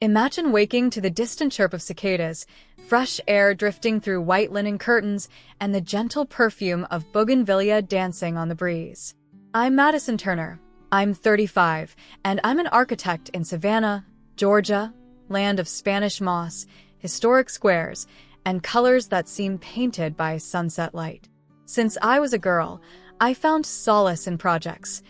Imagine waking to the distant chirp of cicadas, fresh air drifting through white linen curtains, and the gentle perfume of bougainvillea dancing on the breeze. I'm Madison Turner. I'm 35, and I'm an architect in Savannah, Georgia, land of Spanish moss, historic squares, and colors that seem painted by sunset light. Since I was a girl, I found solace in projects.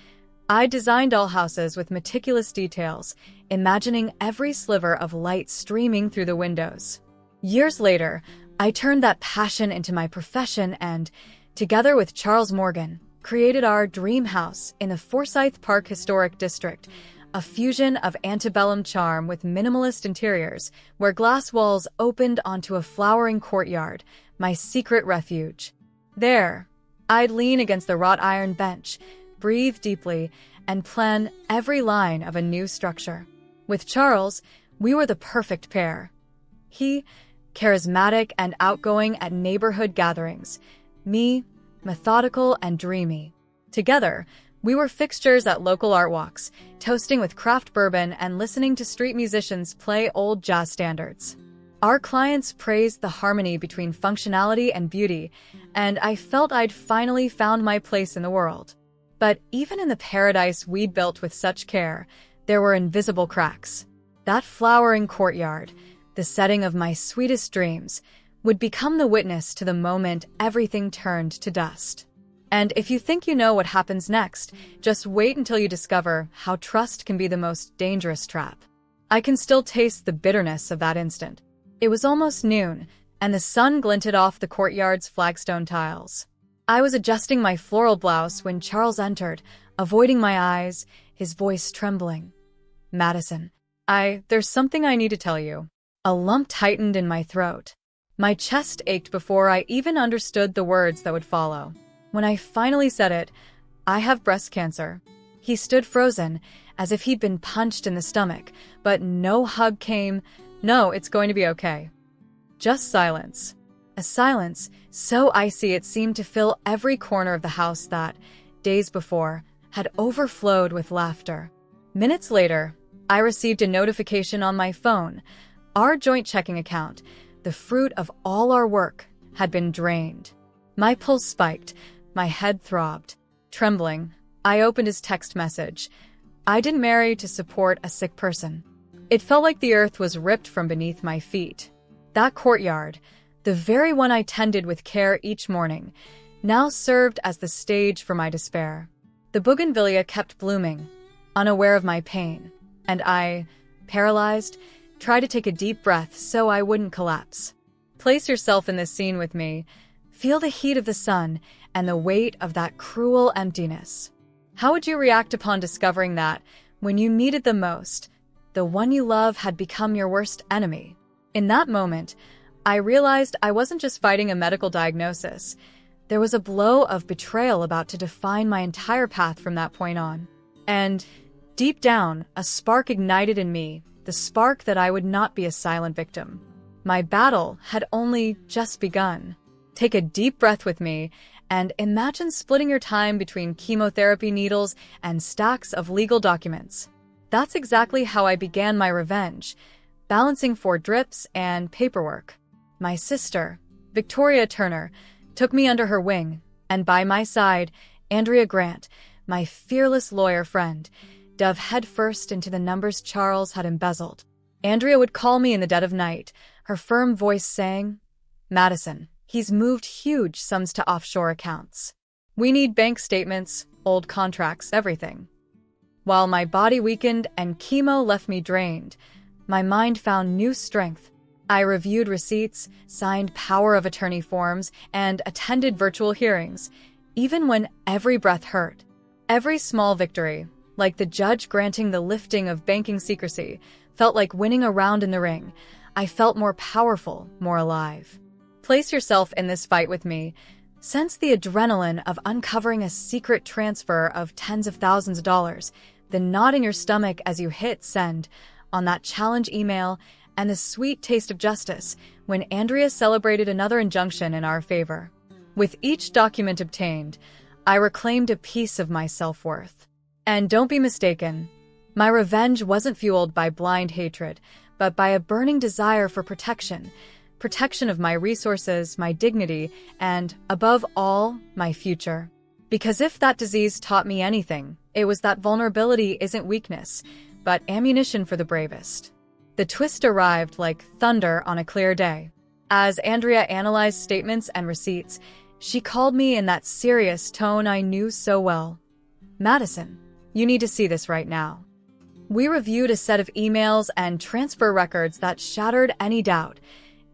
I designed all houses with meticulous details, imagining every sliver of light streaming through the windows. Years later, I turned that passion into my profession and, together with Charles Morgan, created our dream house in the Forsyth Park Historic District, a fusion of antebellum charm with minimalist interiors, where glass walls opened onto a flowering courtyard, my secret refuge. There, I'd lean against the wrought iron bench, breathe deeply, and plan every line of a new structure. With Charles, we were the perfect pair. He, charismatic and outgoing at neighborhood gatherings. Me, methodical and dreamy. Together, we were fixtures at local art walks, toasting with craft bourbon and listening to street musicians play old jazz standards. Our clients praised the harmony between functionality and beauty, and I felt I'd finally found my place in the world. But even in the paradise we'd built with such care, there were invisible cracks. That flowering courtyard, the setting of my sweetest dreams, would become the witness to the moment everything turned to dust. And if you think you know what happens next, just wait until you discover how trust can be the most dangerous trap. I can still taste the bitterness of that instant. It was almost noon, and the sun glinted off the courtyard's flagstone tiles. I was adjusting my floral blouse when Charles entered, avoiding my eyes, his voice trembling. Madison, there's something I need to tell you. A lump tightened in my throat. My chest ached before I even understood the words that would follow. When I finally said it, I have breast cancer. He stood frozen, as if he'd been punched in the stomach, but no hug came. No, it's going to be okay. Just silence. A silence so icy it seemed to fill every corner of the house that, days before, had overflowed with laughter. Minutes later, I received a notification on my phone. Our joint checking account, the fruit of all our work, had been drained. My pulse spiked, my head throbbed. Trembling, I opened his text message. I didn't marry to support a sick person. It felt like the earth was ripped from beneath my feet. That courtyard, the very one I tended with care each morning, now served as the stage for my despair. The bougainvillea kept blooming, unaware of my pain, and I, paralyzed, tried to take a deep breath so I wouldn't collapse. Place yourself in this scene with me. Feel the heat of the sun and the weight of that cruel emptiness. How would you react upon discovering that, when you needed the most, the one you love had become your worst enemy? In that moment, I realized I wasn't just fighting a medical diagnosis. There was a blow of betrayal about to define my entire path from that point on. And, deep down, a spark ignited in me, the spark that I would not be a silent victim. My battle had only just begun. Take a deep breath with me, and imagine splitting your time between chemotherapy needles and stacks of legal documents. That's exactly how I began my revenge, balancing 4 drips and paperwork. My sister, Victoria Turner, took me under her wing, and by my side, Andrea Grant, my fearless lawyer friend, dove headfirst into the numbers Charles had embezzled. Andrea would call me in the dead of night, her firm voice saying, "Madison, he's moved huge sums to offshore accounts. We need bank statements, old contracts, everything." While my body weakened and chemo left me drained, my mind found new strength. I reviewed receipts, signed power of attorney forms, and attended virtual hearings, even when every breath hurt. Every small victory, like the judge granting the lifting of banking secrecy, felt like winning a round in the ring. I felt more powerful, more alive. Place yourself in this fight with me. Sense the adrenaline of uncovering a secret transfer of tens of thousands of dollars, the knot in your stomach as you hit send on that challenge email, and the sweet taste of justice when Andrea celebrated another injunction in our favor. With each document obtained, I reclaimed a piece of my self-worth. And don't be mistaken, my revenge wasn't fueled by blind hatred, but by a burning desire for protection. Protection of my resources, my dignity, and, above all, my future. Because if that disease taught me anything, it was that vulnerability isn't weakness, but ammunition for the bravest. The twist arrived like thunder on a clear day. As Andrea analyzed statements and receipts, she called me in that serious tone I knew so well. "Madison, you need to see this right now." We reviewed a set of emails and transfer records that shattered any doubt.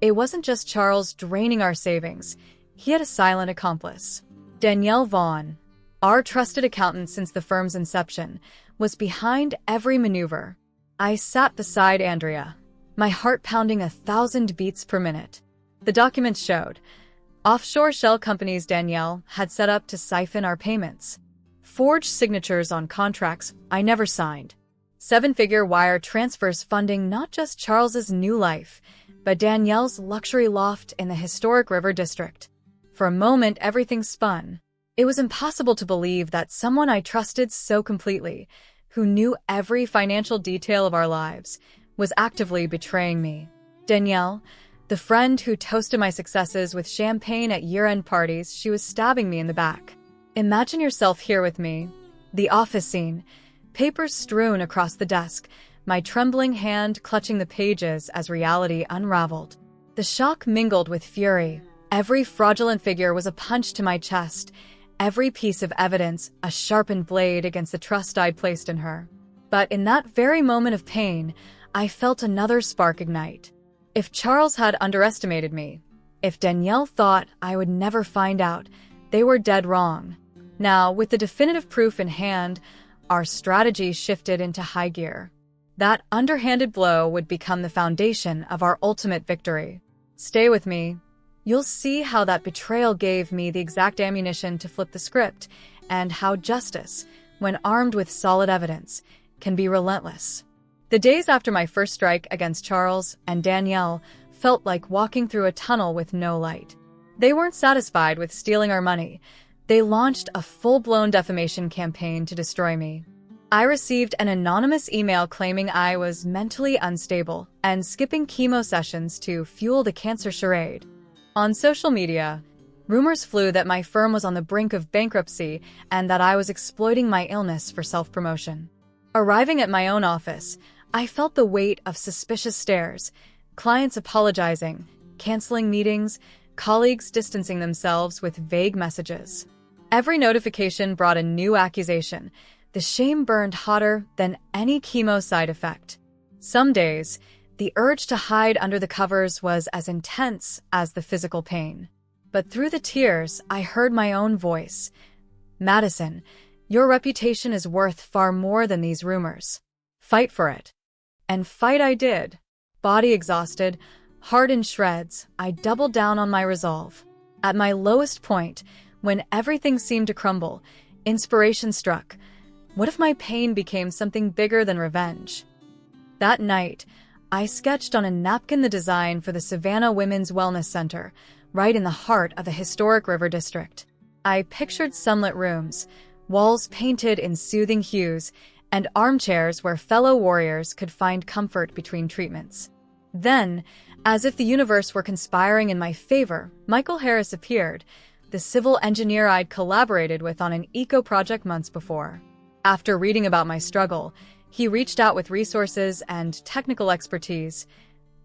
It wasn't just Charles draining our savings. He had a silent accomplice. Danielle Vaughn, our trusted accountant since the firm's inception, was behind every maneuver. I sat beside Andrea, my heart pounding 1,000 beats per minute. The documents showed offshore shell companies Danielle had set up to siphon our payments. Forged signatures on contracts I never signed. Seven-figure wire transfers funding not just Charles's new life, but Danielle's luxury loft in the historic River District. For a moment, everything spun. It was impossible to believe that someone I trusted so completely, who knew every financial detail of our lives, was actively betraying me. Danielle, the friend who toasted my successes with champagne at year-end parties, she was stabbing me in the back. Imagine yourself here with me. The office scene. Papers strewn across the desk, my trembling hand clutching the pages as reality unraveled. The shock mingled with fury. Every fraudulent figure was a punch to my chest. Every piece of evidence, a sharpened blade against the trust I'd placed in her. But in that very moment of pain, I felt another spark ignite. If Charles had underestimated me, if Danielle thought I would never find out, they were dead wrong. Now, with the definitive proof in hand, our strategy shifted into high gear. That underhanded blow would become the foundation of our ultimate victory. Stay with me. You'll see how that betrayal gave me the exact ammunition to flip the script, and how justice, when armed with solid evidence, can be relentless. The days after my first strike against Charles and Danielle felt like walking through a tunnel with no light. They weren't satisfied with stealing our money. They launched a full-blown defamation campaign to destroy me. I received an anonymous email claiming I was mentally unstable and skipping chemo sessions to fuel the cancer charade. On social media, rumors flew that my firm was on the brink of bankruptcy and that I was exploiting my illness for self-promotion. Arriving at my own office, I felt the weight of suspicious stares, clients apologizing, canceling meetings, colleagues distancing themselves with vague messages. Every notification brought a new accusation. The shame burned hotter than any chemo side effect. Some days, the urge to hide under the covers was as intense as the physical pain. But through the tears, I heard my own voice. "Madison, your reputation is worth far more than these rumors. Fight for it." And fight I did. Body exhausted, heart in shreds, I doubled down on my resolve. At my lowest point, when everything seemed to crumble, inspiration struck. What if my pain became something bigger than revenge? That night, I sketched on a napkin the design for the Savannah Women's Wellness Center, right in the heart of the historic River District. I pictured sunlit rooms, walls painted in soothing hues, and armchairs where fellow warriors could find comfort between treatments. Then, as if the universe were conspiring in my favor, Michael Harris appeared, the civil engineer I'd collaborated with on an eco project months before. After reading about my struggle, he reached out with resources and technical expertise.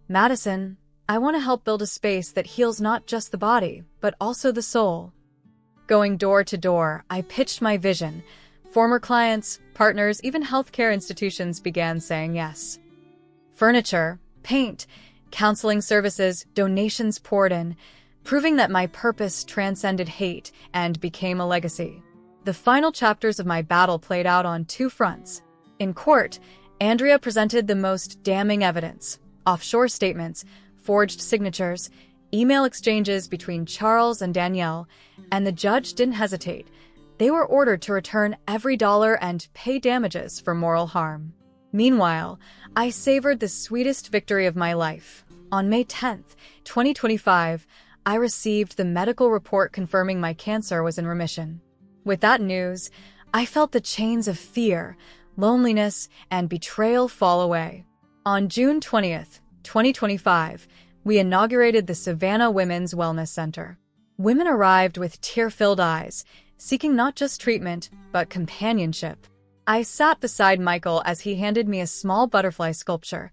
"Madison, I want to help build a space that heals not just the body, but also the soul." Going door to door, I pitched my vision. Former clients, partners, even healthcare institutions began saying yes. Furniture, paint, counseling services, donations poured in, proving that my purpose transcended hate and became a legacy. The final chapters of my battle played out on two fronts. In court, Andrea presented the most damning evidence: offshore statements, forged signatures, email exchanges between Charles and Danielle, and the judge didn't hesitate. They were ordered to return every dollar and pay damages for moral harm. Meanwhile, I savored the sweetest victory of my life. On May 10th, 2025, I received the medical report confirming my cancer was in remission. With that news, I felt the chains of fear, loneliness, and betrayal fall away. On June 20th, 2025, we inaugurated the Savannah Women's Wellness Center. Women arrived with tear-filled eyes, seeking not just treatment, but companionship. I sat beside Michael as he handed me a small butterfly sculpture,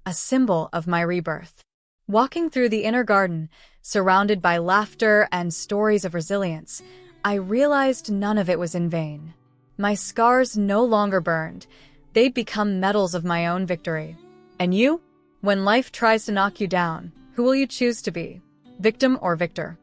a symbol of my rebirth. Walking through the inner garden, surrounded by laughter and stories of resilience, I realized none of it was in vain. My scars no longer burned. They'd become medals of my own victory. And you? When life tries to knock you down, who will you choose to be? Victim or victor?